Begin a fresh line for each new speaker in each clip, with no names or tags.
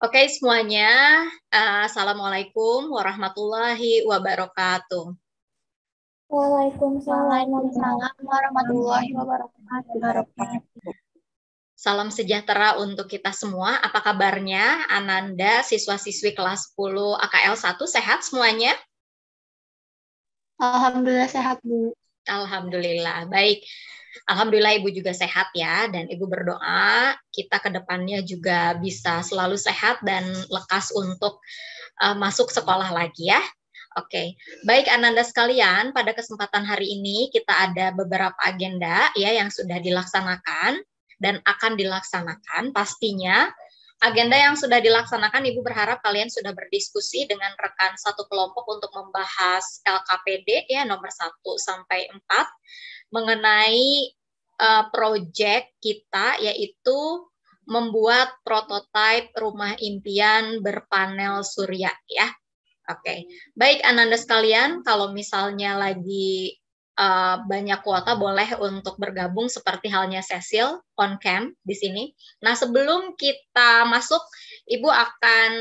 Oke semuanya, Assalamualaikum warahmatullahi wabarakatuh.
Waalaikumsalam
Waalaikumsalam warahmatullahi wabarakatuh.
Salam sejahtera untuk kita semua. Apa kabarnya Ananda, siswa-siswi kelas 10 AKL 1, sehat semuanya?
Alhamdulillah sehat, Bu.
Alhamdulillah, baik. Alhamdulillah Ibu juga sehat ya, dan Ibu berdoa kita ke depannya juga bisa selalu sehat dan lekas untuk masuk sekolah lagi ya. Oke, baik Ananda sekalian, pada kesempatan hari ini kita ada beberapa agenda ya yang sudah dilaksanakan dan akan dilaksanakan. Pastinya agenda yang sudah dilaksanakan, Ibu berharap kalian sudah berdiskusi dengan rekan satu kelompok untuk membahas LKPD ya nomor 1 sampai 4 mengenai proyek kita yaitu membuat prototipe rumah impian berpanel surya ya. Oke, baik Ananda sekalian, kalau misalnya lagi banyak kuota boleh untuk bergabung seperti halnya Cecil on cam di sini. Nah sebelum kita masuk, Ibu akan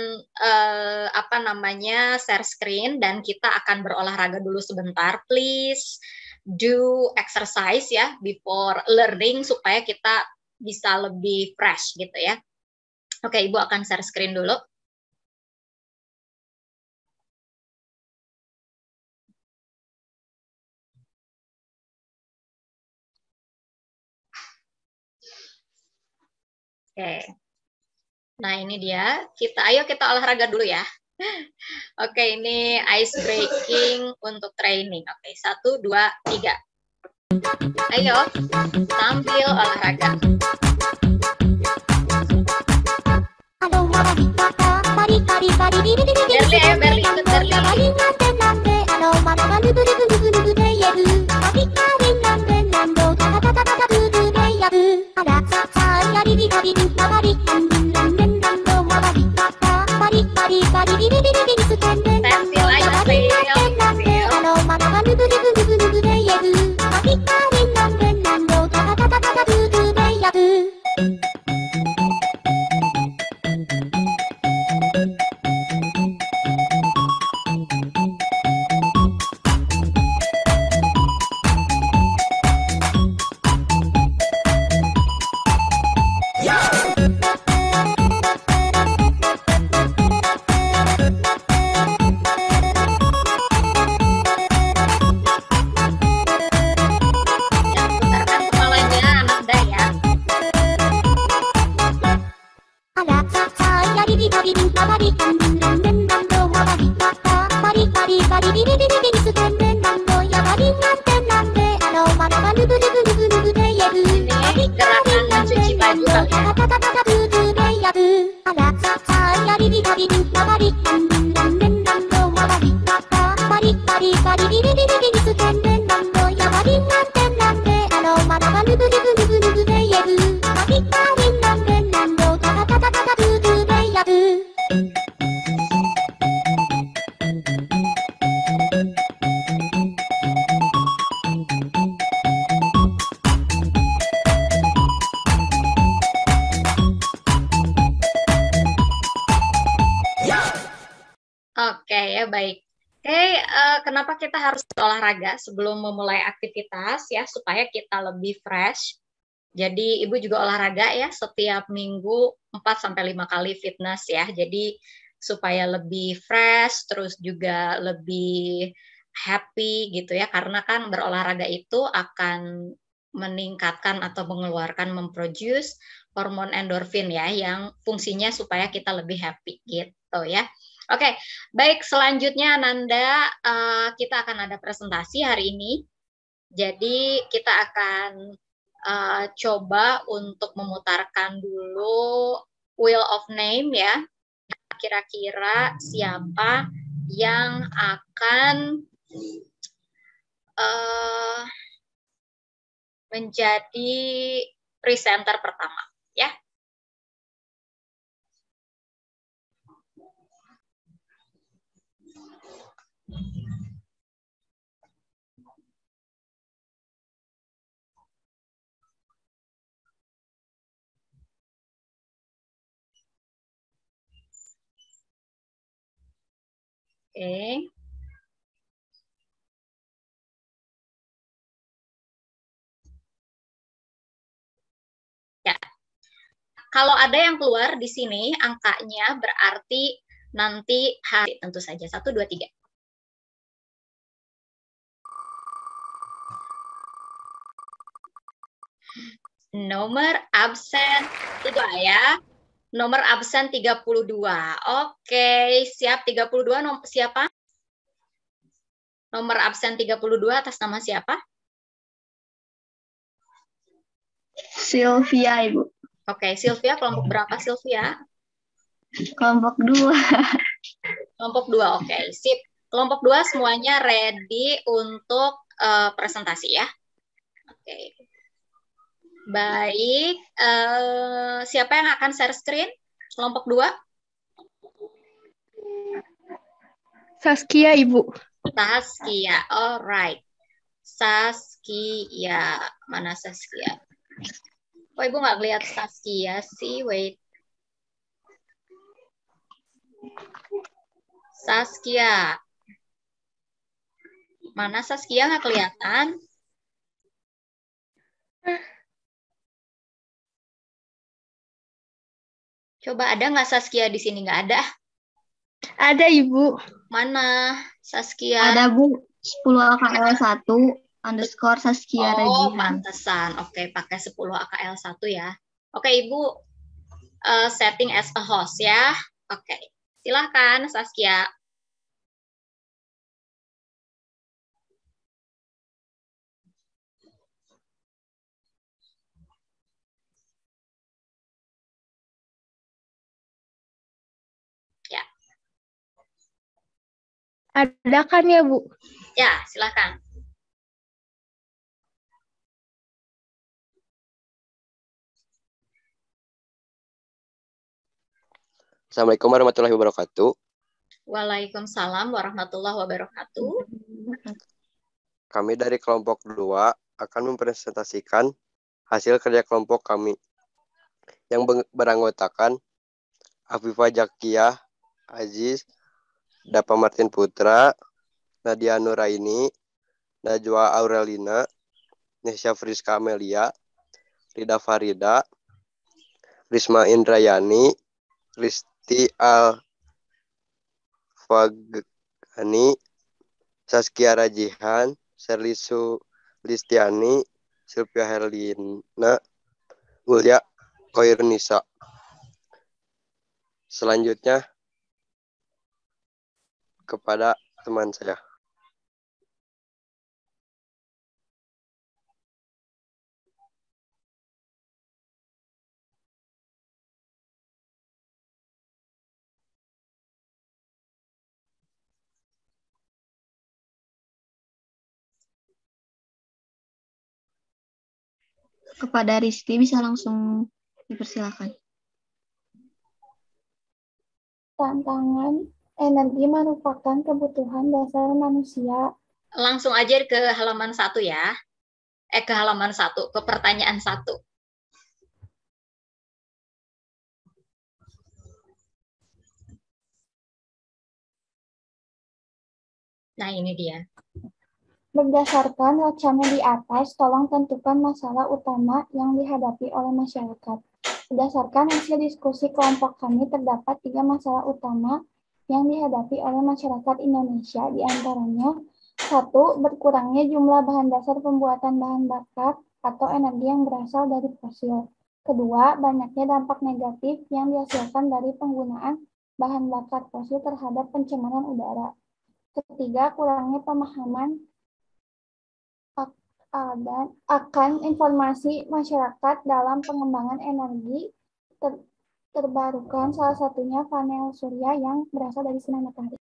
share screen dan kita akan berolahraga dulu sebentar. Please do exercise ya before learning supaya kita bisa lebih fresh gitu ya. Oke, Ibu akan share screen dulu. Oke. Nah, ini dia. Ayo kita olahraga dulu ya. Oke, ini ice breaking untuk training. Oke, 1, 2, 3. Ayo, sambil olahraga. Berli, ayo Berli, ikut Berli. Pensil, ayo Oke, ya baik. Oke, kenapa kita harus olahraga sebelum memulai aktivitas ya, supaya kita lebih fresh. Jadi Ibu juga olahraga ya, setiap minggu 4-5 kali fitness ya. Jadi supaya lebih fresh, terus juga lebih happy gitu ya, karena kan berolahraga itu akan meningkatkan atau mengeluarkan, memproduce hormon endorfin ya, yang fungsinya supaya kita lebih happy gitu ya. Oke, baik selanjutnya Nanda, kita akan ada presentasi hari ini. Jadi kita akan coba untuk memutarkan dulu wheel of name ya. Kira-kira siapa yang akan menjadi presenter pertama ya. Oke. Ya. Kalau ada yang keluar di sini angkanya berarti nanti hari tentu saja 1, 2, 3. Nomor absen 3 ya. Nomor absen 32. Oke, siap 32 siapa? Nomor absen 32 atas nama siapa?
Sylvia, Ibu.
Oke, Sylvia kelompok berapa Sylvia?
Kelompok 2.
Kelompok 2, oke. Sip. Kelompok 2 semuanya ready untuk presentasi ya. Oke. Baik, siapa yang akan share screen? Kelompok 2?
Saskia, Ibu.
Saskia, alright. Saskia, mana Saskia? Oh, Ibu nggak lihat Saskia sih, wait. Saskia. Mana Saskia nggak kelihatan? Coba ada nggak Saskia di sini? Nggak ada.
Ada, Ibu.
Mana Saskia?
Ada, Bu. 10 AKL 1 underscore Saskia
Oh,
Rajihan.
pantesan. Oke, pakai 10 AKL 1 ya. Oke, Ibu setting as a host ya. Oke, silahkan Saskia. Ya.
Ada kan ya, Bu?
Ya, silahkan.
Assalamualaikum warahmatullahi wabarakatuh.
Waalaikumsalam warahmatullahi wabarakatuh.
Kami dari kelompok 2 akan mempresentasikan hasil kerja kelompok kami yang beranggotakan Afifah Zakiyah Aziz, Dapa Martin Putra, Nadia Nuraini, Najwa Aurelina, Nesya Friska Amelia, Rida Farida, Risma Indrayani, Risti Alfagani, Saskia Rajihan, Sherly Sulistiani, Sylvia Herlina, Ulya Koirunisa. Selanjutnya kepada teman saya.
Kepada Rizky bisa langsung dipersilakan.
Tantangan energi merupakan kebutuhan dasar manusia.
Langsung aja ke halaman 1 ya. Ke halaman 1, ke pertanyaan 1. Nah, ini dia.
Berdasarkan wacana di atas, tolong tentukan masalah utama yang dihadapi oleh masyarakat. Berdasarkan hasil diskusi kelompok kami, terdapat 3 masalah utama yang dihadapi oleh masyarakat Indonesia, di antaranya 1. Berkurangnya jumlah bahan dasar pembuatan bahan bakar atau energi yang berasal dari fosil. Kedua, banyaknya dampak negatif yang dihasilkan dari penggunaan bahan bakar fosil terhadap pencemaran udara. Ketiga, kurangnya pemahaman akan informasi masyarakat dalam pengembangan energi terbarukan, salah satunya panel surya yang berasal dari sinar matahari.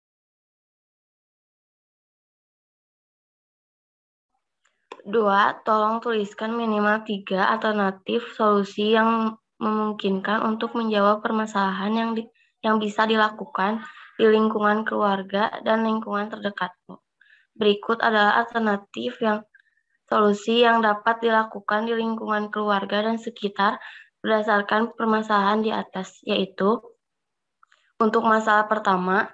Dua, tolong tuliskan minimal 3 alternatif solusi yang memungkinkan untuk menjawab permasalahan yang bisa dilakukan di lingkungan keluarga dan lingkungan terdekatmu. Berikut adalah alternatif solusi yang dapat dilakukan di lingkungan keluarga dan sekitar berdasarkan permasalahan di atas, yaitu untuk masalah pertama,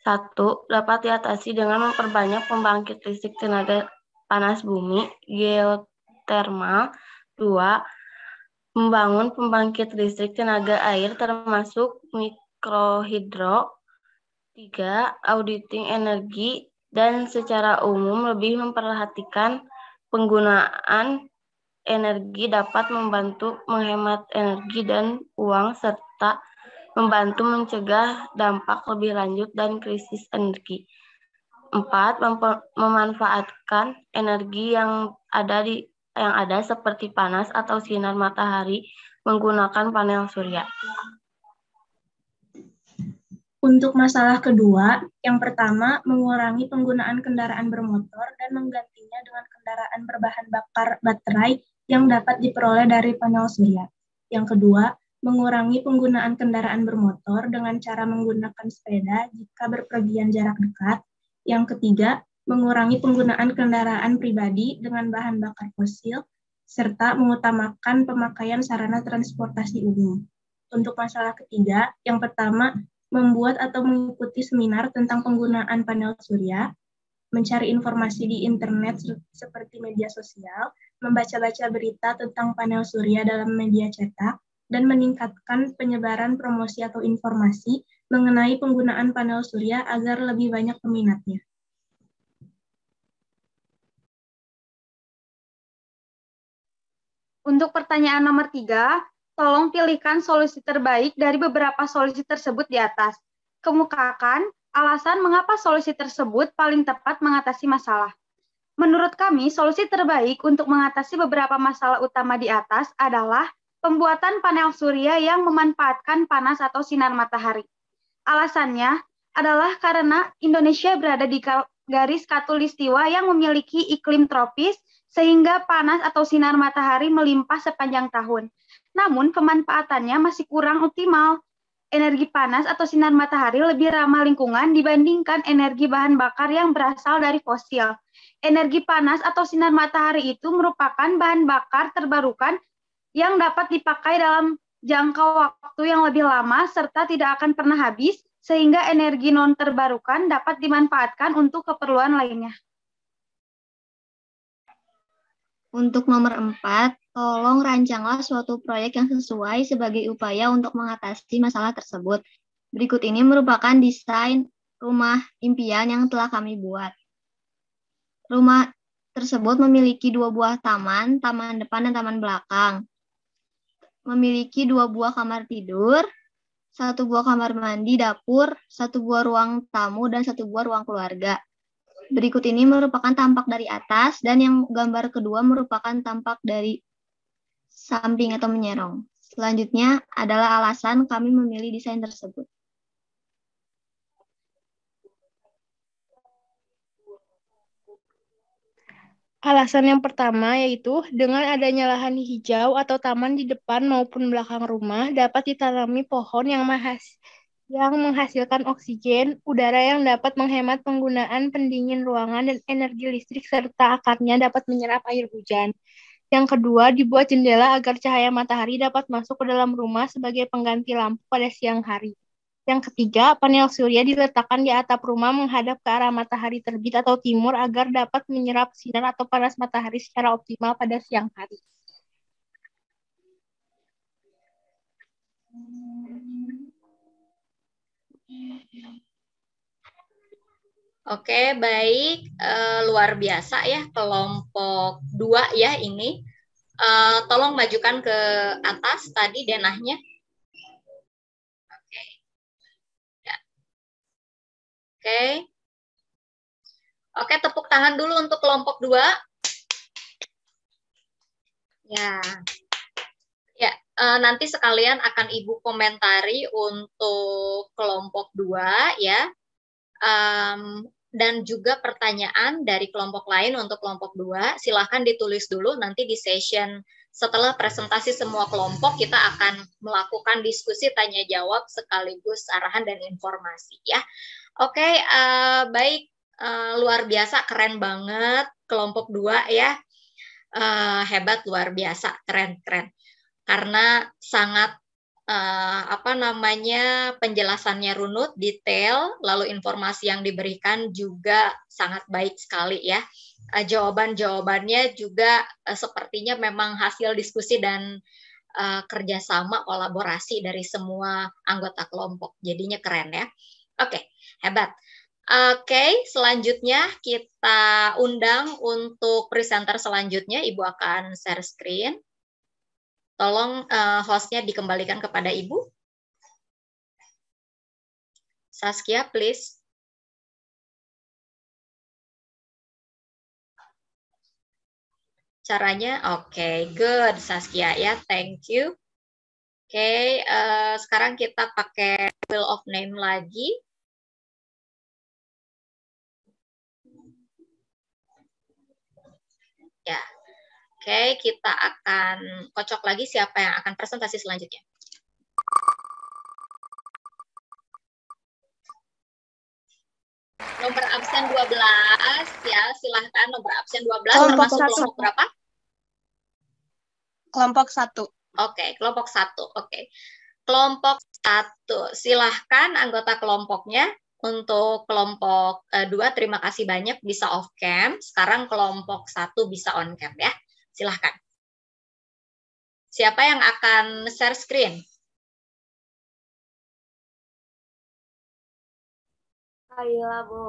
1. Dapat diatasi dengan memperbanyak pembangkit listrik tenaga panas bumi, geotermal. 2. Membangun pembangkit listrik tenaga air termasuk mikrohidro. 3. Auditing energi dan secara umum lebih memperhatikan penggunaan energi dapat membantu menghemat energi dan uang serta membantu mencegah dampak lebih lanjut dan krisis energi. 4. Memanfaatkan energi yang ada seperti panas atau sinar matahari menggunakan panel surya.
Untuk masalah kedua, yang pertama, mengurangi penggunaan kendaraan bermotor dan menggantinya dengan kendaraan berbahan bakar baterai yang dapat diperoleh dari panel surya. Yang kedua, mengurangi penggunaan kendaraan bermotor dengan cara menggunakan sepeda jika berpergian jarak dekat. Yang ketiga, mengurangi penggunaan kendaraan pribadi dengan bahan bakar fosil, serta mengutamakan pemakaian sarana transportasi umum. Untuk masalah ketiga, yang pertama, membuat atau mengikuti seminar tentang penggunaan panel surya, mencari informasi di internet seperti media sosial, membaca-baca berita tentang panel surya dalam media cetak, dan meningkatkan penyebaran promosi atau informasi mengenai penggunaan panel surya agar lebih banyak peminatnya.
Untuk pertanyaan nomor 3, tolong pilihkan solusi terbaik dari beberapa solusi tersebut di atas. Kemukakan alasan mengapa solusi tersebut paling tepat mengatasi masalah. Menurut kami, solusi terbaik untuk mengatasi beberapa masalah utama di atas adalah pembuatan panel surya yang memanfaatkan panas atau sinar matahari. Alasannya adalah karena Indonesia berada di garis khatulistiwa yang memiliki iklim tropis, sehingga panas atau sinar matahari melimpah sepanjang tahun. Namun, pemanfaatannya masih kurang optimal. Energi panas atau sinar matahari lebih ramah lingkungan dibandingkan energi bahan bakar yang berasal dari fosil. Energi panas atau sinar matahari itu merupakan bahan bakar terbarukan yang dapat dipakai dalam jangka waktu yang lebih lama serta tidak akan pernah habis, sehingga energi non terbarukan dapat dimanfaatkan untuk keperluan lainnya.
Untuk nomor 4, tolong rancanglah suatu proyek yang sesuai sebagai upaya untuk mengatasi masalah tersebut. Berikut ini merupakan desain rumah impian yang telah kami buat. Rumah tersebut memiliki 2 buah taman depan dan taman belakang. Memiliki 2 buah kamar tidur, 1 buah kamar mandi, dapur, 1 buah ruang tamu, dan 1 buah ruang keluarga. Berikut ini merupakan tampak dari atas, dan yang gambar kedua merupakan tampak dari samping atau menyerong. Selanjutnya adalah alasan kami memilih desain tersebut.
Alasan yang pertama yaitu dengan adanya lahan hijau atau taman di depan maupun belakang rumah dapat ditanami pohon yang menghasilkan oksigen, udara yang dapat menghemat penggunaan pendingin ruangan dan energi listrik serta akarnya dapat menyerap air hujan. Yang kedua, dibuat jendela agar cahaya matahari dapat masuk ke dalam rumah sebagai pengganti lampu pada siang hari. Yang ketiga, panel surya diletakkan di atap rumah menghadap ke arah matahari terbit atau timur agar dapat menyerap sinar atau panas matahari secara optimal pada siang hari.
Oke, baik. Luar biasa ya, kelompok 2 ya ini. Tolong majukan ke atas tadi denahnya. Oke. Ya. Oke. Oke, tepuk tangan dulu untuk kelompok 2. Ya. Ya, nanti sekalian akan Ibu komentari untuk kelompok 2 ya. Dan juga pertanyaan dari kelompok lain untuk kelompok 2, silahkan ditulis dulu, nanti di session setelah presentasi semua kelompok kita akan melakukan diskusi tanya jawab sekaligus arahan dan informasi ya. Oke, baik, luar biasa, keren banget kelompok 2 ya, hebat, luar biasa, keren karena sangat penjelasannya runut, detail, lalu informasi yang diberikan juga sangat baik sekali ya. Jawaban-jawabannya juga sepertinya memang hasil diskusi dan kerjasama kolaborasi dari semua anggota kelompok. Jadinya keren ya. Oke, hebat. Oke, selanjutnya kita undang untuk presenter selanjutnya. Ibu akan share screen. Tolong hostnya dikembalikan kepada Ibu. Saskia, please. Caranya, oke, good Saskia ya, thank you. Oke, sekarang kita pakai fill of name lagi. Ya, oke, kita akan kocok lagi siapa yang akan presentasi selanjutnya. Nomor absen 12 ya, silahkan nomor absen 12 termasuk kelompok berapa?
Kelompok 1.
Oke, kelompok 1. Oke. Kelompok 1. Silahkan anggota kelompoknya. Untuk kelompok 2, terima kasih banyak bisa off cam. Sekarang kelompok 1 bisa on cam ya. Silahkan. Siapa yang akan share screen?
Kaila, Bu.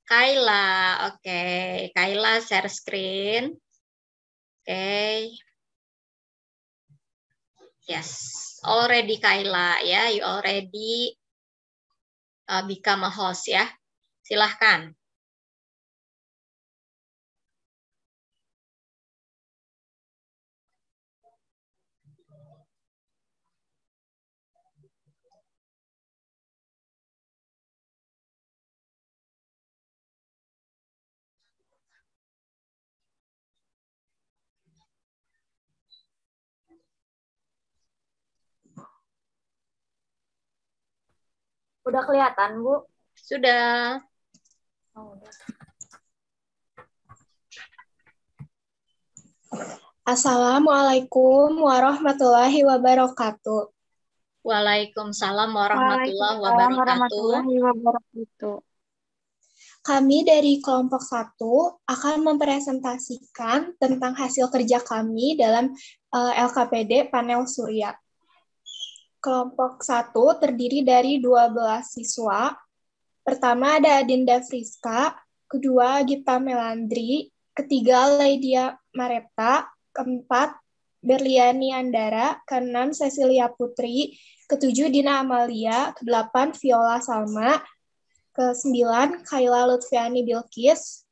Kaila, oke. Kaila share screen. Oke. Yes, already Kaila ya, you already become a host ya. Silahkan.
Udah kelihatan, Bu?
Sudah.
Oh, udah.
Assalamualaikum warahmatullahi wabarakatuh.
Waalaikumsalam warahmatullahi wabarakatuh.
Kami dari kelompok 1 akan mempresentasikan tentang hasil kerja kami dalam LKPD panel surya. Kelompok 1 terdiri dari 12 siswa. Pertama ada Adinda Friska, kedua Gita Melandri, ketiga Lydia Mareta, keempat Berliani Andara, keenam Cecilia Putri, ketujuh Dina Amalia, kedelapan Viola Salma, kesembilan Kayla Lutfiani Bilkis,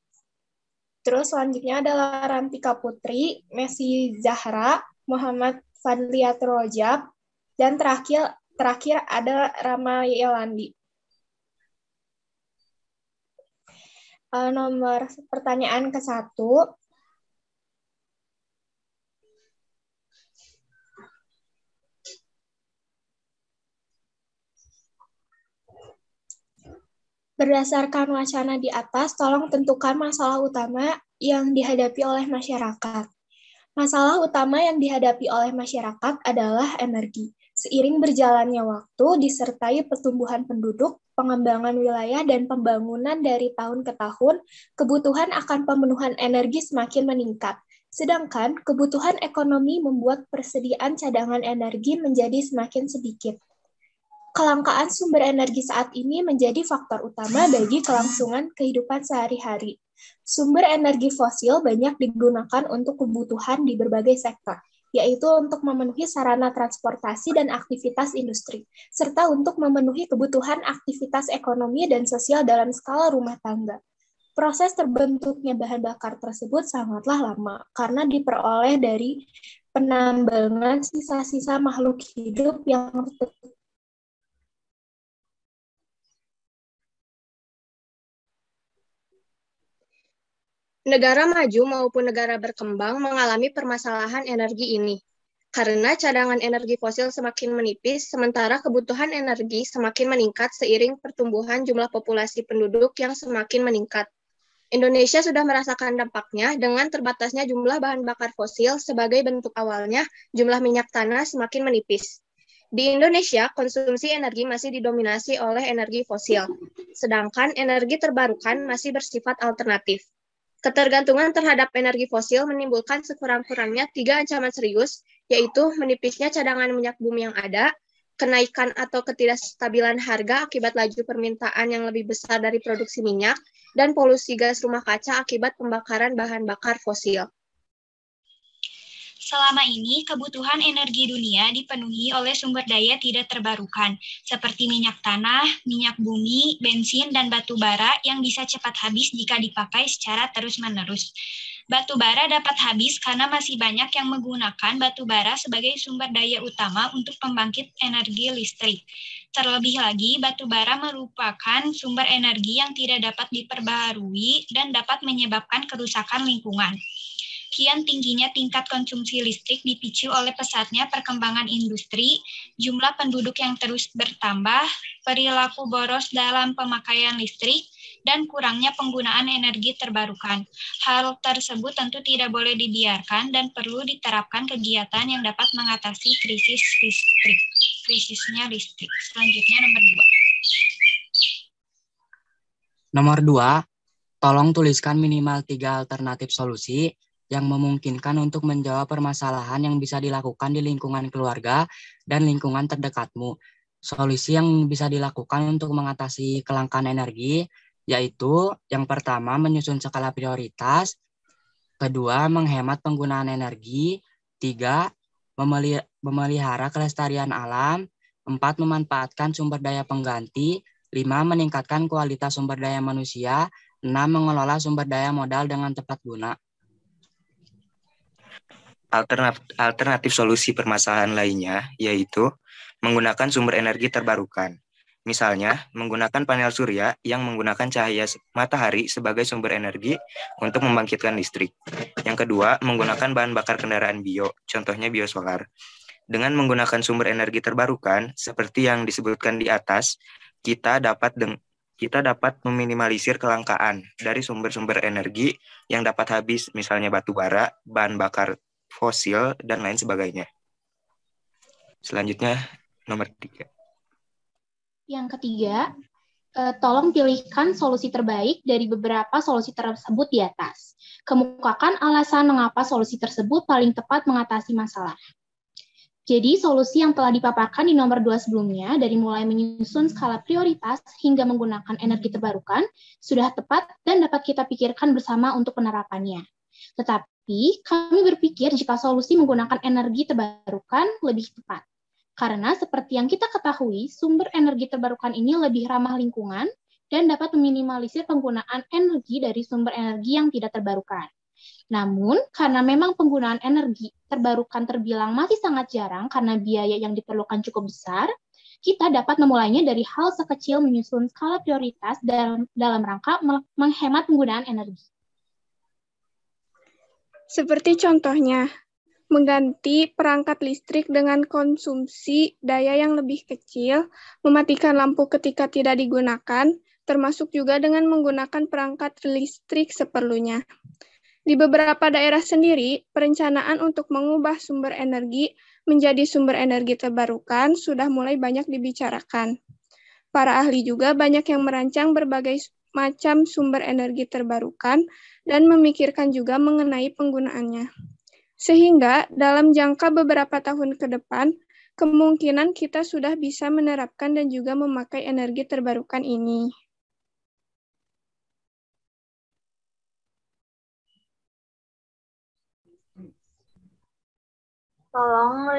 terus selanjutnya adalah Rantika Putri, Messi Zahra, Muhammad Fadliat Rojab, dan terakhir ada Rama Yolandi. Nomor pertanyaan ke-1. Berdasarkan wacana di atas, tolong tentukan masalah utama yang dihadapi oleh masyarakat. Masalah utama yang dihadapi oleh masyarakat adalah energi. Seiring berjalannya waktu, disertai pertumbuhan penduduk, pengembangan wilayah, dan pembangunan dari tahun ke tahun, kebutuhan akan pemenuhan energi semakin meningkat. Sedangkan kebutuhan ekonomi membuat persediaan cadangan energi menjadi semakin sedikit. Kelangkaan sumber energi saat ini menjadi faktor utama bagi kelangsungan kehidupan sehari-hari. Sumber energi fosil banyak digunakan untuk kebutuhan di berbagai sektor, yaitu untuk memenuhi sarana transportasi dan aktivitas industri, serta untuk memenuhi kebutuhan aktivitas ekonomi dan sosial dalam skala rumah tangga. Proses terbentuknya bahan bakar tersebut sangatlah lama, karena diperoleh dari penambangan sisa-sisa makhluk hidup yang
Negara maju maupun negara berkembang mengalami permasalahan energi ini, karena cadangan energi fosil semakin menipis, sementara kebutuhan energi semakin meningkat seiring pertumbuhan jumlah populasi penduduk yang semakin meningkat. Indonesia sudah merasakan dampaknya dengan terbatasnya jumlah bahan bakar fosil sebagai bentuk awalnya, jumlah minyak tanah semakin menipis. Di Indonesia, konsumsi energi masih didominasi oleh energi fosil, sedangkan energi terbarukan masih bersifat alternatif. Ketergantungan terhadap energi fosil menimbulkan sekurang-kurangnya 3 ancaman serius, yaitu menipisnya cadangan minyak bumi yang ada, kenaikan atau ketidakstabilan harga akibat laju permintaan yang lebih besar dari produksi minyak, dan polusi gas rumah kaca akibat pembakaran bahan bakar fosil.
Selama ini, kebutuhan energi dunia dipenuhi oleh sumber daya tidak terbarukan, seperti minyak tanah, minyak bumi, bensin, dan batu bara yang bisa cepat habis jika dipakai secara terus-menerus. Batu bara dapat habis karena masih banyak yang menggunakan batu bara sebagai sumber daya utama untuk pembangkit energi listrik. Terlebih lagi, batu bara merupakan sumber energi yang tidak dapat diperbaharui dan dapat menyebabkan kerusakan lingkungan. Kian tingginya tingkat konsumsi listrik dipicu oleh pesatnya perkembangan industri, jumlah penduduk yang terus bertambah, perilaku boros dalam pemakaian listrik, dan kurangnya penggunaan energi terbarukan. Hal tersebut tentu tidak boleh dibiarkan dan perlu diterapkan kegiatan yang dapat mengatasi krisisnya listrik. Selanjutnya nomor
2. Nomor 2, tolong tuliskan minimal 3 alternatif solusi yang memungkinkan untuk menjawab permasalahan yang bisa dilakukan di lingkungan keluarga dan lingkungan terdekatmu. Solusi yang bisa dilakukan untuk mengatasi kelangkaan energi, yaitu yang pertama menyusun skala prioritas, kedua menghemat penggunaan energi, 3 memelihara kelestarian alam, 4 memanfaatkan sumber daya pengganti, 5 meningkatkan kualitas sumber daya manusia, 6 mengelola sumber daya modal dengan tepat guna.
Alternatif solusi permasalahan lainnya yaitu menggunakan sumber energi terbarukan. Misalnya, menggunakan panel surya yang menggunakan cahaya matahari sebagai sumber energi untuk membangkitkan listrik. Yang kedua, menggunakan bahan bakar kendaraan bio, contohnya biosolar. Dengan menggunakan sumber energi terbarukan, seperti yang disebutkan di atas, kita dapat meminimalisir kelangkaan dari sumber-sumber energi yang dapat habis, misalnya batu bara, bahan bakar fosil, dan lain sebagainya. Selanjutnya, nomor 3.
Yang ketiga, tolong pilihkan solusi terbaik dari beberapa solusi tersebut di atas. Kemukakan alasan mengapa solusi tersebut paling tepat mengatasi masalah. Jadi, solusi yang telah dipaparkan di nomor 2 sebelumnya, dari mulai menyusun skala prioritas hingga menggunakan energi terbarukan, sudah tepat dan dapat kita pikirkan bersama untuk penerapannya. Tetapi, kami berpikir jika solusi menggunakan energi terbarukan lebih tepat. Karena seperti yang kita ketahui, sumber energi terbarukan ini lebih ramah lingkungan dan dapat meminimalisir penggunaan energi dari sumber energi yang tidak terbarukan. Namun, karena memang penggunaan energi terbarukan terbilang masih sangat jarang karena biaya yang diperlukan cukup besar, kita dapat memulainya dari hal sekecil menyusun skala prioritas dalam rangka menghemat penggunaan energi.
Seperti contohnya, mengganti perangkat listrik dengan konsumsi daya yang lebih kecil, mematikan lampu ketika tidak digunakan, termasuk juga dengan menggunakan perangkat listrik seperlunya. Di beberapa daerah sendiri, perencanaan untuk mengubah sumber energi menjadi sumber energi terbarukan sudah mulai banyak dibicarakan. Para ahli juga banyak yang merancang berbagai macam sumber energi terbarukan dan memikirkan juga mengenai penggunaannya. Sehingga dalam jangka beberapa tahun ke depan, kemungkinan kita sudah bisa menerapkan dan juga memakai energi terbarukan ini.
Tolong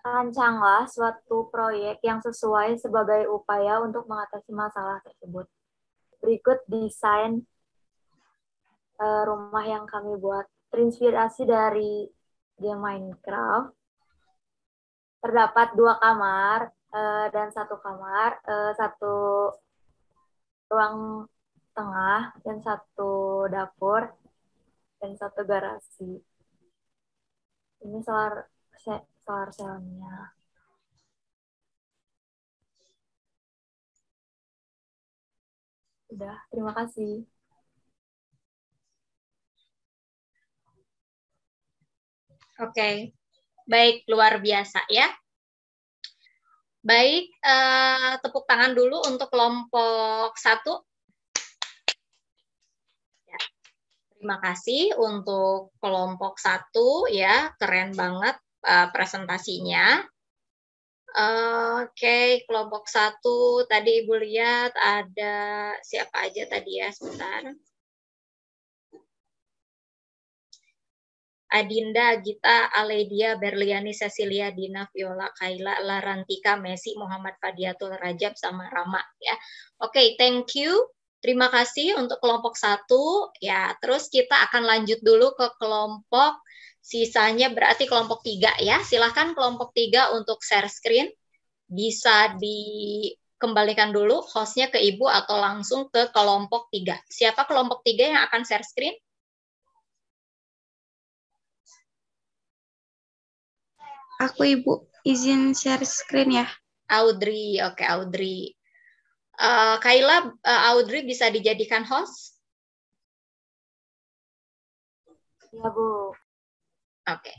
rancanglah suatu proyek yang sesuai sebagai upaya untuk mengatasi masalah tersebut. Berikut desain rumah yang kami buat. Terinspirasi dari game Minecraft. Terdapat 2 kamar dan 1 kamar, 1 ruang tengah dan 1 dapur dan 1 garasi. Ini solar cell-nya. Udah, terima kasih.
Oke, baik, luar biasa ya. Baik, tepuk tangan dulu untuk kelompok 1. Ya, terima kasih untuk kelompok 1 ya, keren banget presentasinya. Oke, kelompok 1 tadi Ibu lihat ada siapa aja tadi ya, sebentar. Adinda, Gita, Aledia, Berliani, Cecilia, Dina, Viola, Kaila, Larantika, Messi, Muhammad Fadiatul, Rajab, sama Rama ya. Oke, thank you. Terima kasih untuk kelompok 1 ya. Terus kita akan lanjut dulu ke kelompok sisanya, berarti kelompok 3 ya. Silahkan kelompok 3 untuk share screen. Bisa dikembalikan dulu hostnya ke Ibu atau langsung ke kelompok 3. Siapa kelompok 3 yang akan share screen?
Aku, Ibu, izin share screen ya.
Audrey, oke Audrey. Kaila, Audrey bisa dijadikan host?
Iya, Bu.
Oke.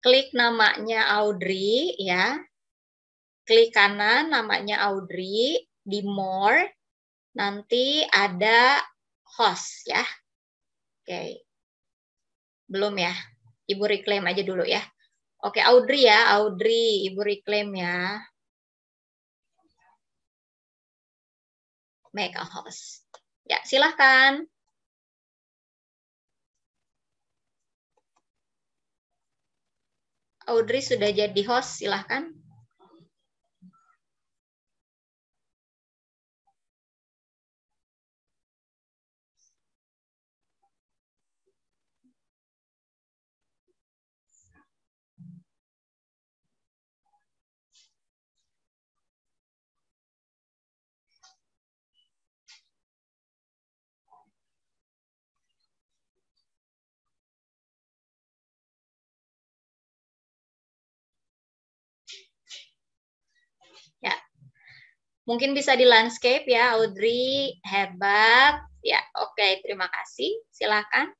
Klik namanya Audrey ya. Klik kanan namanya Audrey, di more, nanti ada host ya. Oke. Belum ya? Ibu reclaim aja dulu ya. Oke, Audrey ya, Audrey, Ibu reclaim ya. Make a host. Ya, silahkan. Audrey sudah jadi host, silahkan. Ya, mungkin bisa di landscape ya, Audrey, hebat. Ya, oke, terima kasih. Silakan.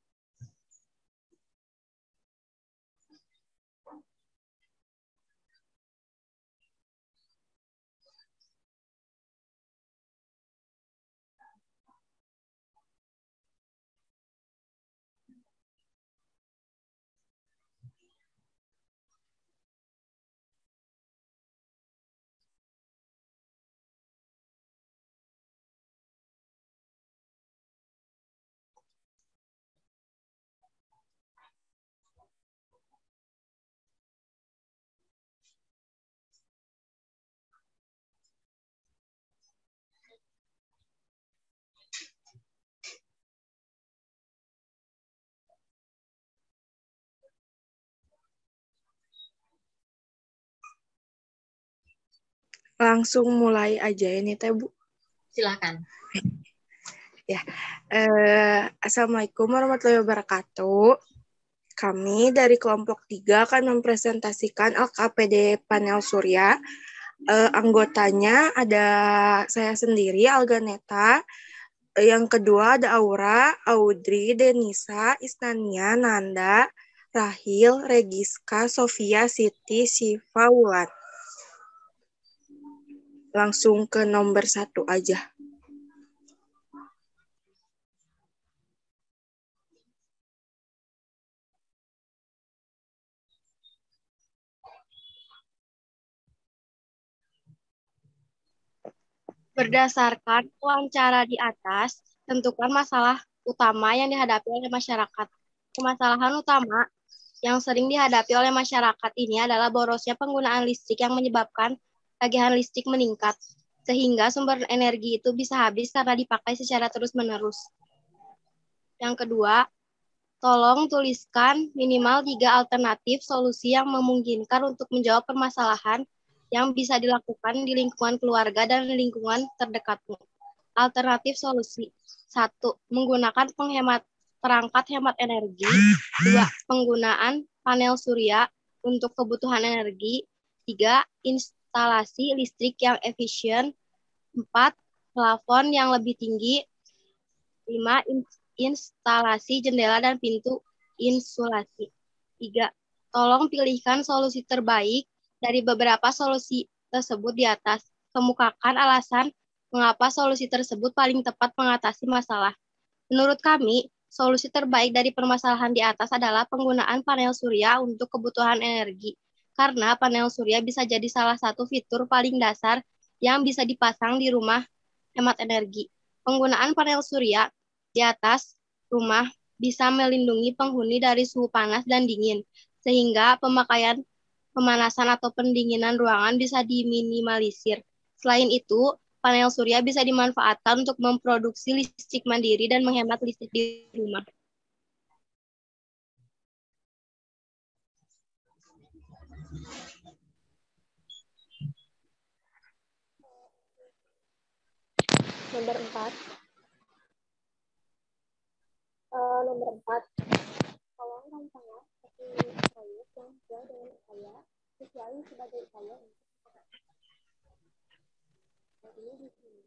Langsung mulai aja ini Teh Bu.
Silakan.
Ya, Assalamualaikum warahmatullahi wabarakatuh. Kami dari kelompok 3 akan mempresentasikan LKPD panel surya. Anggotanya ada saya sendiri, Alganeta. Yang kedua ada Aura, Audrey, Denisa, Isnania, Nanda, Rahil, Regiska, Sofia, Siti, Siva, Wulan. Langsung ke nomor 1 aja.
Berdasarkan wawancara di atas, tentukan masalah utama yang dihadapi oleh masyarakat. Permasalahan utama yang sering dihadapi oleh masyarakat ini adalah borosnya penggunaan listrik yang menyebabkan tagihan listrik meningkat, sehingga sumber energi itu bisa habis karena dipakai secara terus-menerus. Yang kedua, tolong tuliskan minimal 3 alternatif solusi yang memungkinkan untuk menjawab permasalahan yang bisa dilakukan di lingkungan keluarga dan lingkungan terdekatmu. Alternatif solusi. 1. Menggunakan perangkat hemat energi. 2. Penggunaan panel surya
untuk kebutuhan energi. 3. Instalasi listrik yang efisien. 4. Plafon yang lebih tinggi. 5. Instalasi jendela dan pintu insulasi. 3. Tolong pilihkan solusi terbaik dari beberapa solusi tersebut di atas. Kemukakan alasan mengapa solusi tersebut paling tepat mengatasi masalah. Menurut kami, solusi terbaik dari permasalahan di atas adalah penggunaan panel surya untuk kebutuhan energi. Karena panel surya bisa jadi salah satu fitur paling dasar yang bisa dipasang di rumah hemat energi. Penggunaan panel surya di atas rumah bisa melindungi penghuni dari suhu panas dan dingin, sehingga pemakaian pemanasan atau pendinginan ruangan bisa diminimalisir. Selain itu, panel surya bisa dimanfaatkan untuk memproduksi listrik mandiri dan menghemat listrik di rumah.
Nomor 4. Tolong rancanglah satu proyek yang sesuai dengan upaya, kecuali sebagai upaya untuk ini di sini.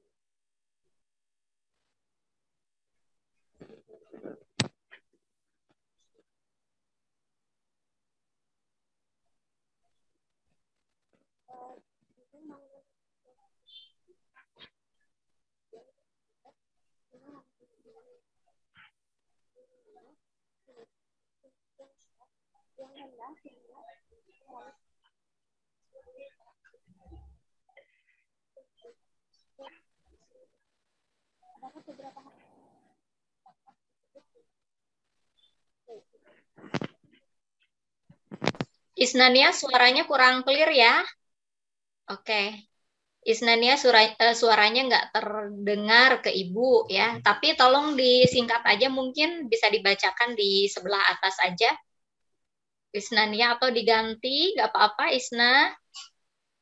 Isnania suaranya kurang clear ya. Oke. Isnania suaranya nggak terdengar ke Ibu ya. Tapi tolong disingkat aja, mungkin bisa dibacakan di sebelah atas aja. Isnania atau diganti, nggak apa-apa Isna.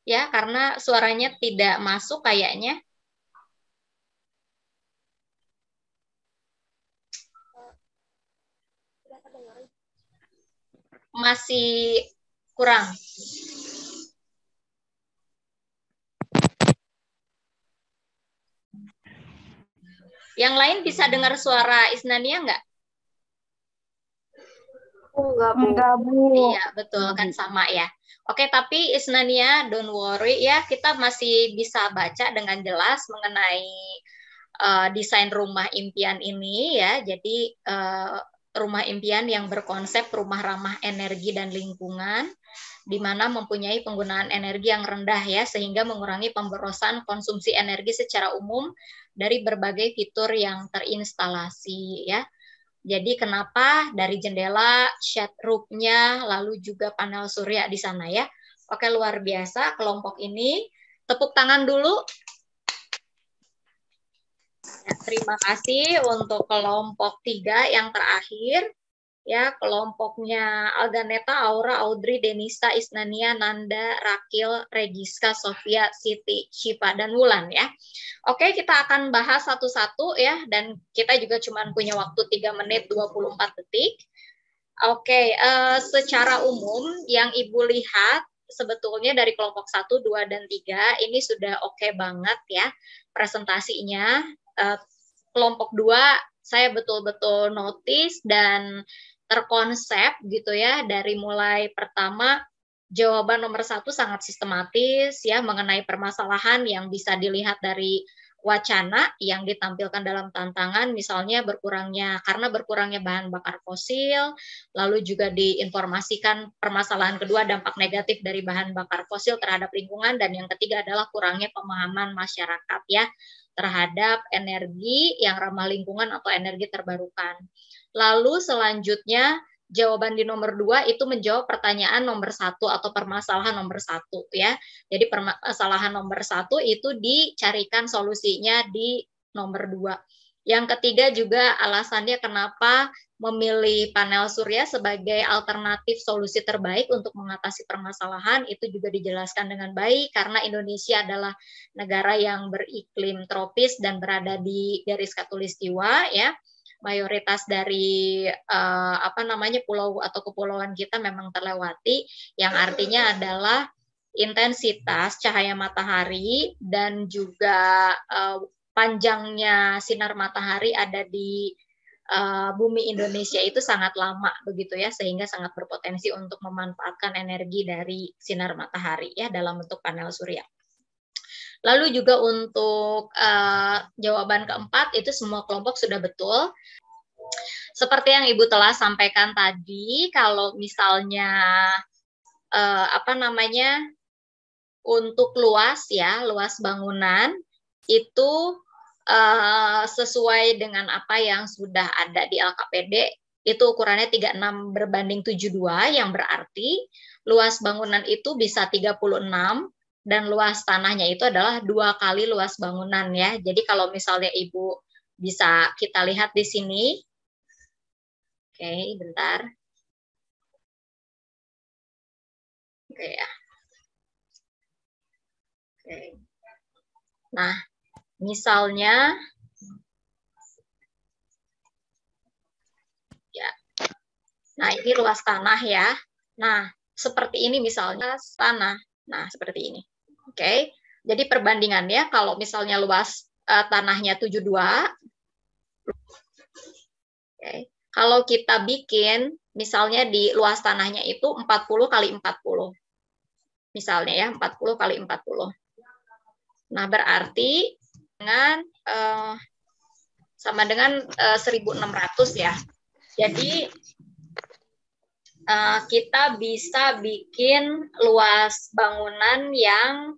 Ya, karena suaranya tidak masuk kayaknya. Masih kurang. Yang lain bisa dengar suara Isnania nggak?
Enggak, Bu.
Iya, betul kan sama ya. Oke, tapi Isnania, don't worry ya, kita masih bisa baca dengan jelas mengenai desain rumah impian ini ya. Jadi rumah impian yang berkonsep rumah ramah energi dan lingkungan, di mana mempunyai penggunaan energi yang rendah ya, sehingga mengurangi pemborosan konsumsi energi secara umum dari berbagai fitur yang terinstalasi ya. Jadi kenapa dari jendela, shade roof-nya, lalu juga panel surya di sana ya. Oke, luar biasa kelompok ini. Tepuk tangan dulu. Ya, terima kasih untuk kelompok 3 yang terakhir. Ya, kelompoknya Alganeta, Aura, Audrey, Denisa, Isnania, Nanda, Rakil, Regiska, Sofia, Siti, Syifa, dan Wulan ya. Oke, kita akan bahas satu-satu ya, dan kita juga cuma punya waktu 3 menit 24 detik. Oke, secara umum yang Ibu lihat sebetulnya dari kelompok 1, 2, dan 3 ini sudah oke banget ya presentasinya. Kelompok 2 saya betul-betul notice dan terkonsep gitu ya, dari mulai pertama jawaban nomor 1 sangat sistematis ya mengenai permasalahan yang bisa dilihat dari wacana yang ditampilkan dalam tantangan, misalnya karena berkurangnya bahan bakar fosil, lalu juga diinformasikan permasalahan kedua dampak negatif dari bahan bakar fosil terhadap lingkungan, dan yang ketiga adalah kurangnya pemahaman masyarakat ya terhadap energi yang ramah lingkungan atau energi terbarukan. Lalu selanjutnya jawaban di nomor 2 itu menjawab pertanyaan nomor 1 atau permasalahan nomor 1 ya. Jadi permasalahan nomor 1 itu dicarikan solusinya di nomor 2. Yang ketiga juga alasannya kenapa memilih panel surya sebagai alternatif solusi terbaik untuk mengatasi permasalahan itu juga dijelaskan dengan baik, karena Indonesia adalah negara yang beriklim tropis dan berada di garis khatulistiwa ya. mayoritas dari pulau atau kepulauan kita memang terlewati, yang artinya adalah intensitas cahaya matahari dan juga panjangnya sinar matahari ada di bumi Indonesia itu sangat lama begitu ya, sehingga sangat berpotensi untuk memanfaatkan energi dari sinar matahari ya dalam bentuk panel surya. Lalu juga untuk jawaban keempat itu semua kelompok sudah betul. Seperti yang Ibu telah sampaikan tadi, kalau misalnya untuk luas bangunan itu sesuai dengan apa yang sudah ada di LKPD, itu ukurannya 36 berbanding 72, yang berarti luas bangunan itu bisa 36 dan luas tanahnya itu adalah 2 kali luas bangunan ya. Jadi kalau misalnya Ibu bisa kita lihat di sini. Oke, bentar. Oke ya. Oke. Nah, misalnya ya. Nah, ini luas tanah ya. Nah, seperti ini misalnya tanah. Nah, seperti ini. Oke. Jadi perbandingannya kalau misalnya luas tanahnya 72. Oke. Kalau kita bikin misalnya di luas tanahnya itu 40 kali 40. Misalnya ya, 40 kali 40. Nah, berarti dengan sama dengan 1.600 ya. Jadi kita bisa bikin luas bangunan yang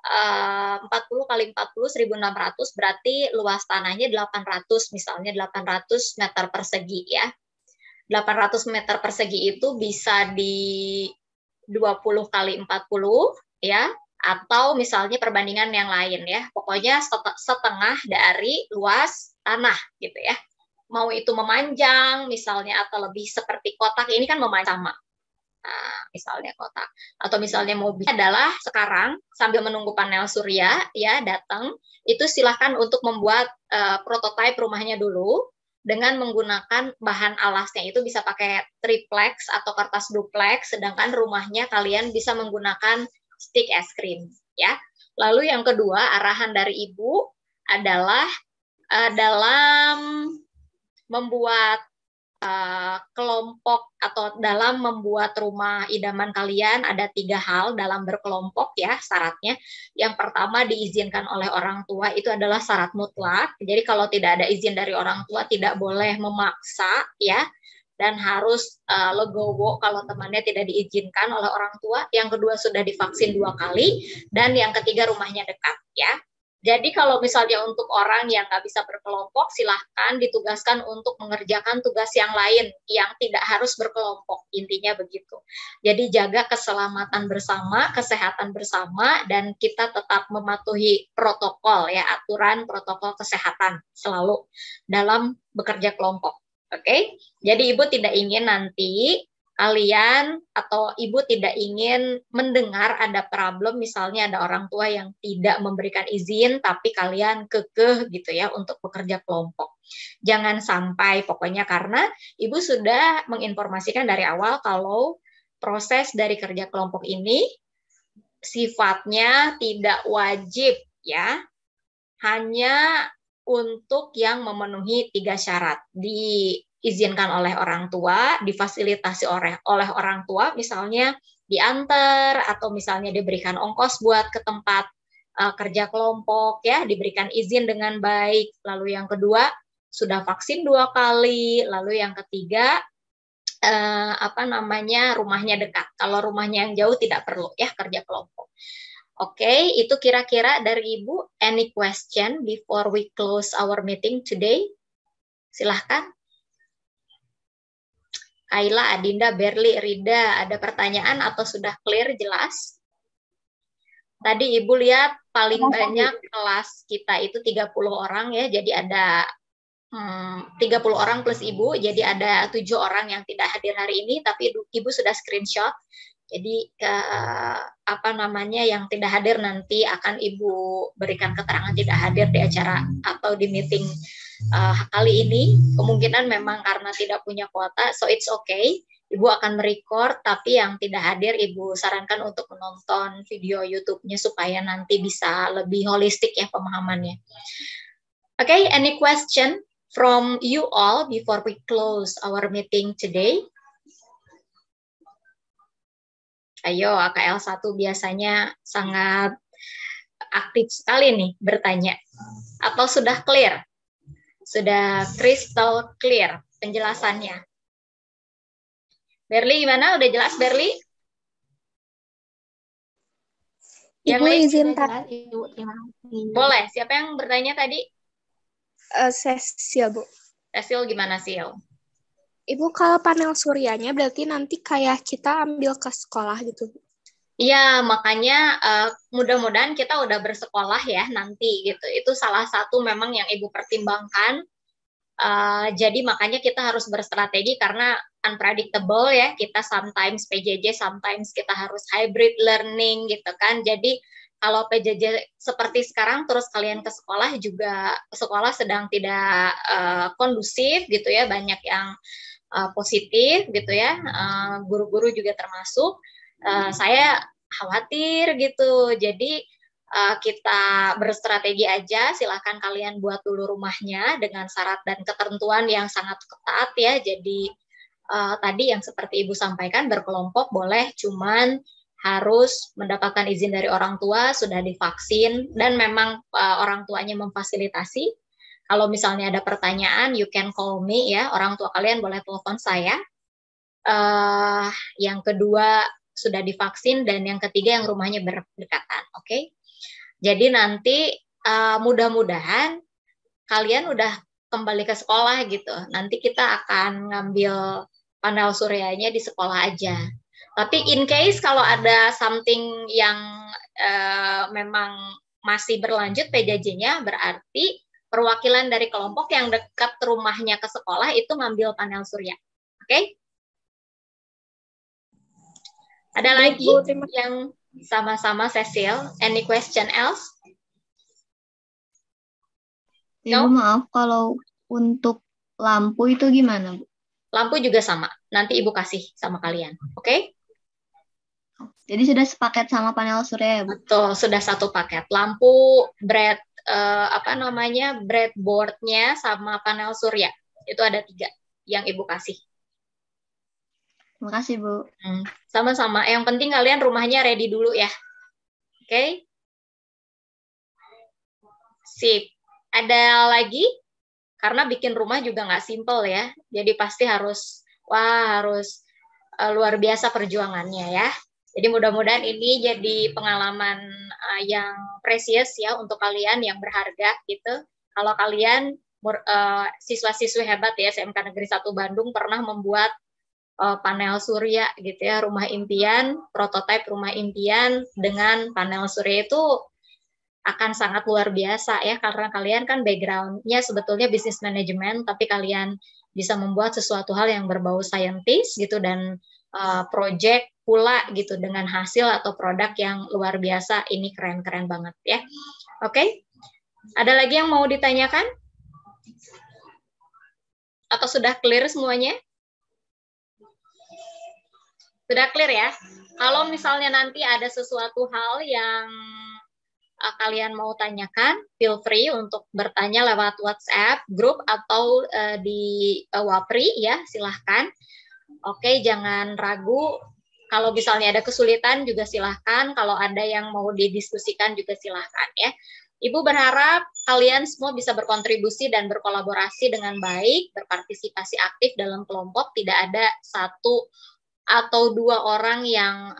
40 kali 40 1.600, berarti luas tanahnya 800, misalnya 800 meter persegi ya. 800 meter persegi itu bisa di 20 kali 40 ya, atau misalnya perbandingan yang lain ya. Pokoknya setengah dari luas tanah gitu ya. Mau itu memanjang misalnya atau lebih seperti kotak, ini kan memanjang sama. Nah, misalnya kotak. Atau misalnya mobil adalah sekarang sambil menunggu panel surya ya datang, itu silahkan untuk membuat prototipe rumahnya dulu dengan menggunakan bahan alasnya itu bisa pakai triplex atau kertas duplex, sedangkan rumahnya kalian bisa menggunakan stick es krim ya. Lalu yang kedua, arahan dari Ibu adalah dalam membuat kelompok atau dalam membuat rumah idaman kalian ada 3 hal dalam berkelompok ya syaratnya. Yang pertama, diizinkan oleh orang tua, itu adalah syarat mutlak. Jadi kalau tidak ada izin dari orang tua tidak boleh memaksa ya, dan harus legowo kalau temannya tidak diizinkan oleh orang tua. Yang kedua, sudah divaksin 2 kali, dan yang ketiga rumahnya dekat ya. Jadi kalau misalnya untuk orang yang nggak bisa berkelompok, silahkan ditugaskan untuk mengerjakan tugas yang lain yang tidak harus berkelompok. Intinya begitu. Jadi jaga keselamatan bersama, kesehatan bersama, dan kita tetap mematuhi protokol ya, aturan protokol kesehatan selalu dalam bekerja kelompok. Oke? Jadi Ibu tidak ingin nanti kalian atau Ibu tidak ingin mendengar ada problem, misalnya ada orang tua yang tidak memberikan izin tapi kalian kekeh gitu ya untuk bekerja kelompok. Jangan sampai, pokoknya, karena Ibu sudah menginformasikan dari awal kalau proses dari kerja kelompok ini sifatnya tidak wajib ya, hanya untuk yang memenuhi 3 syarat. Diizinkan oleh orang tua, difasilitasi oleh orang tua, misalnya diantar atau misalnya diberikan ongkos buat ke tempat kerja kelompok ya, diberikan izin dengan baik. Lalu yang kedua, sudah vaksin 2 kali. Lalu yang ketiga, rumahnya dekat. Kalau rumahnya yang jauh tidak perlu ya kerja kelompok. Oke, itu kira-kira dari Ibu. Any question before we close our meeting today? Silahkan. Kaila, Adinda, Berli, Rida, ada pertanyaan atau sudah clear, jelas? Tadi Ibu lihat paling banyak kelas kita itu 30 orang ya, jadi ada 30 orang plus Ibu, jadi ada 7 orang yang tidak hadir hari ini, tapi Ibu sudah screenshot. Jadi yang tidak hadir nanti akan Ibu berikan keterangan tidak hadir di acara atau di meeting kali ini kemungkinan memang karena tidak punya kuota, so it's okay. Ibu akan merecord, tapi yang tidak hadir Ibu sarankan untuk menonton video YouTube-nya supaya nanti bisa lebih holistik ya pemahamannya. Okay, any question from you all before we close our meeting today? Ayo, AKL 1 biasanya sangat aktif sekali nih bertanya. Atau sudah clear? Sudah crystal clear penjelasannya? Berli gimana? Udah jelas Berli? Yang
Ibu
lain?
izin
Boleh. Siapa yang bertanya tadi?
Cecil, Bu.
Cecil gimana, Sil?
Ibu, kalau panel suryanya berarti nanti kayak kita ambil ke sekolah gitu.
Iya, makanya mudah-mudahan kita udah bersekolah ya nanti gitu. Itu salah satu memang yang Ibu pertimbangkan. Jadi makanya kita harus berstrategi karena unpredictable ya. Kita sometimes PJJ, sometimes kita harus hybrid learning gitu kan. Jadi kalau PJJ seperti sekarang terus kalian ke sekolah juga sekolah sedang tidak kondusif gitu ya. Banyak yang positif gitu ya. Guru-guru juga termasuk. Saya khawatir gitu. Jadi kita berstrategi aja, silahkan kalian buat dulu rumahnya dengan syarat dan ketentuan yang sangat ketat ya. Jadi tadi yang seperti Ibu sampaikan berkelompok boleh, cuman harus mendapatkan izin dari orang tua, sudah divaksin, dan memang orang tuanya memfasilitasi. Kalau misalnya ada pertanyaan, you can call me ya, orang tua kalian boleh telepon saya. Yang kedua sudah divaksin, dan yang ketiga yang rumahnya berdekatan, oke? Jadi nanti mudah-mudahan kalian udah kembali ke sekolah gitu. Nanti kita akan ngambil panel suryanya di sekolah aja. Tapi in case kalau ada something yang memang masih berlanjut PJJ-nya, berarti perwakilan dari kelompok yang dekat rumahnya ke sekolah itu ngambil panel surya. Oke? Ada lagi yang sama-sama Cecil? Any question else?
Ibu maaf, kalau untuk lampu itu gimana, Bu?
Lampu juga sama. Nanti Ibu kasih sama kalian. Oke?
Jadi sudah sepaket sama panel surya ya, Bu?
Betul, sudah satu paket. Lampu, breadboard-nya sama panel surya. Itu ada 3 yang Ibu kasih.
Terima kasih, Bu.
Sama-sama. Yang penting kalian rumahnya ready dulu ya. Oke? Sip. Ada lagi? Karena bikin rumah juga nggak simple ya. Jadi pasti harus luar biasa perjuangannya ya. Jadi mudah-mudahan ini jadi pengalaman yang precious ya untuk kalian, yang berharga gitu. Kalau kalian siswa-siswi hebat ya SMK Negeri 1 Bandung pernah membuat panel surya gitu ya, rumah impian, prototipe rumah impian dengan panel surya itu akan sangat luar biasa ya, karena kalian kan background-nya sebetulnya bisnis manajemen, tapi kalian bisa membuat sesuatu hal yang berbau saintis gitu, dan project pula gitu dengan hasil atau produk yang luar biasa. Ini keren-keren banget ya. Oke? Ada lagi yang mau ditanyakan? Atau sudah clear semuanya? Sudah clear ya? Kalau misalnya nanti ada sesuatu hal yang kalian mau tanyakan, feel free untuk bertanya lewat WhatsApp grup atau di Wapri ya, silahkan. Oke, jangan ragu. Kalau misalnya ada kesulitan juga silahkan. Kalau ada yang mau didiskusikan juga silahkan ya. Ibu berharap kalian semua bisa berkontribusi dan berkolaborasi dengan baik, berpartisipasi aktif dalam kelompok. Tidak ada 1 atau 2 orang yang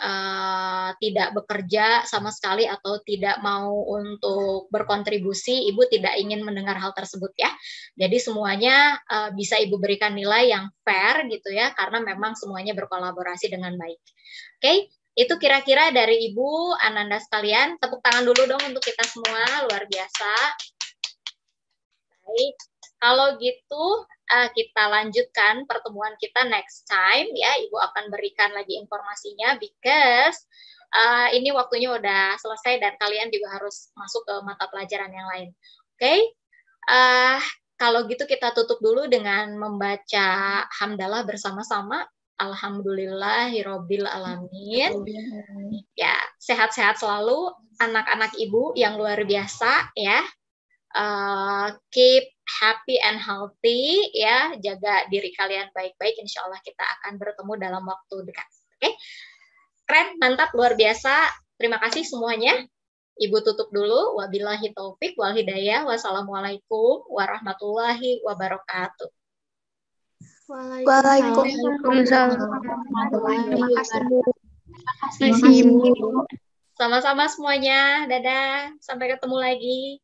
tidak bekerja sama sekali atau tidak mau untuk berkontribusi. Ibu tidak ingin mendengar hal tersebut ya. Jadi semuanya bisa Ibu berikan nilai yang fair gitu ya, karena memang semuanya berkolaborasi dengan baik. Oke, itu kira-kira dari Ibu Ananda sekalian. Tepuk tangan dulu dong untuk kita semua, luar biasa. Baik. Kalau gitu kita lanjutkan pertemuan kita next time ya. Ibu akan berikan lagi informasinya because ini waktunya udah selesai dan kalian juga harus masuk ke mata pelajaran yang lain. Oke? kalau gitu kita tutup dulu dengan membaca hamdalah bersama-sama. Alhamdulillahirabbil alamin. Ya, sehat-sehat selalu anak-anak Ibu yang luar biasa ya. Keep happy and healthy ya. Jaga diri kalian baik-baik. Insya Allah kita akan bertemu dalam waktu dekat. Oke? Keren, mantap, luar biasa. Terima kasih semuanya. Ibu tutup dulu. Wabillahi taufik wal hidayah. Wassalamualaikum warahmatullahi wabarakatuh.
Waalaikumsalam.
Terima kasih. Sama-sama semuanya. Dadah. Sampai ketemu lagi.